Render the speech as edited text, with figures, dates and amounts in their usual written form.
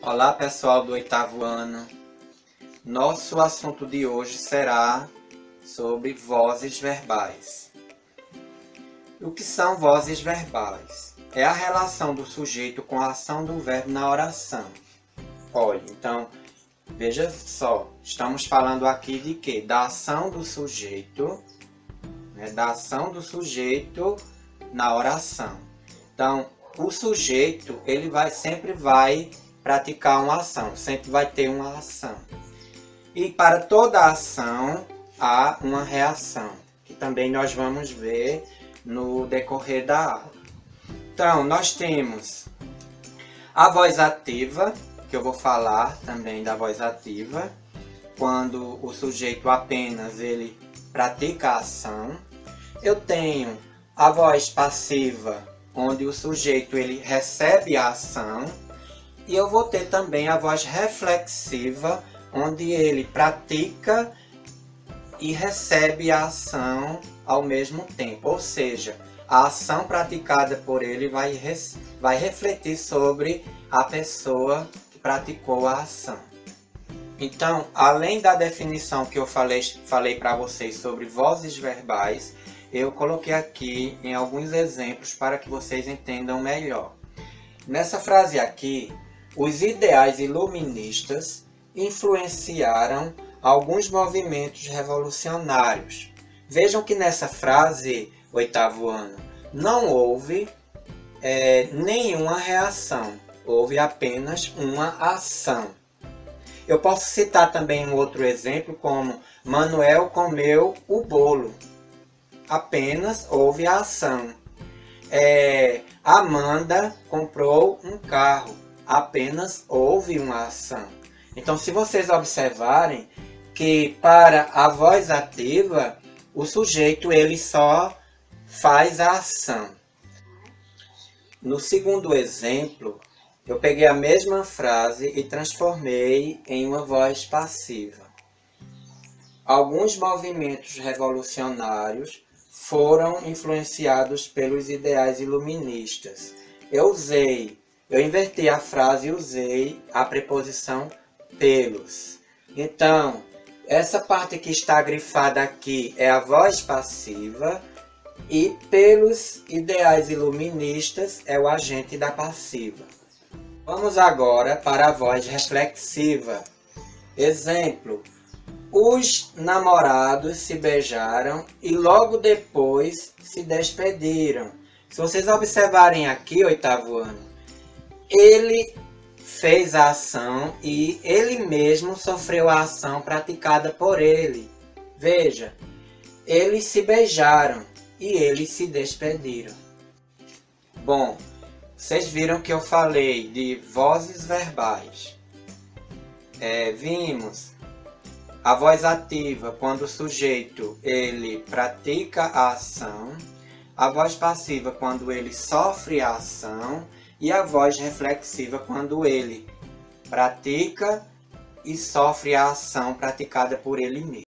Olá pessoal do 8º ano, nosso assunto de hoje será sobre vozes verbais. O que são vozes verbais? É a relação do sujeito com a ação do verbo na oração. Olha, então, veja só, estamos falando aqui de quê? Da ação do sujeito, da ação do sujeito na oração. Então, o sujeito, ele sempre vai praticar uma ação, sempre vai ter uma ação. E para toda ação, há uma reação, que também nós vamos ver no decorrer da aula. Então, nós temos a voz ativa, que eu vou falar também da voz ativa, quando o sujeito apenas ele pratica a ação. Eu tenho a voz passiva, onde o sujeito ele recebe a ação. E eu vou ter também a voz reflexiva, onde ele pratica e recebe a ação ao mesmo tempo. Ou seja, a ação praticada por ele vai refletir sobre a pessoa que praticou a ação. Então, além da definição que eu falei para vocês sobre vozes verbais, eu coloquei aqui em alguns exemplos para que vocês entendam melhor. Nessa frase aqui, os ideais iluministas influenciaram alguns movimentos revolucionários. Vejam que nessa frase, 8º ano, não houve nenhuma reação, houve apenas uma ação. Eu posso citar também um outro exemplo como Manuel comeu o bolo. Apenas houve a ação. Amanda comprou um carro. Apenas houve uma ação. Então, se vocês observarem que para a voz ativa, o sujeito ele só faz a ação. No segundo exemplo, eu peguei a mesma frase e transformei em uma voz passiva. Alguns movimentos revolucionários foram influenciados pelos ideais iluministas. Eu inverti a frase e usei a preposição pelos. Então, essa parte que está grifada aqui é a voz passiva e pelos ideais iluministas é o agente da passiva. Vamos agora para a voz reflexiva. Exemplo: os namorados se beijaram e logo depois se despediram. Se vocês observarem aqui, 8º ano, ele fez a ação e ele mesmo sofreu a ação praticada por ele. Veja, eles se beijaram e eles se despediram. Bom, vocês viram que eu falei de vozes verbais. Vimos a voz ativa quando o sujeito ele pratica a ação, a voz passiva quando ele sofre a ação e a voz reflexiva quando ele pratica e sofre a ação praticada por ele mesmo.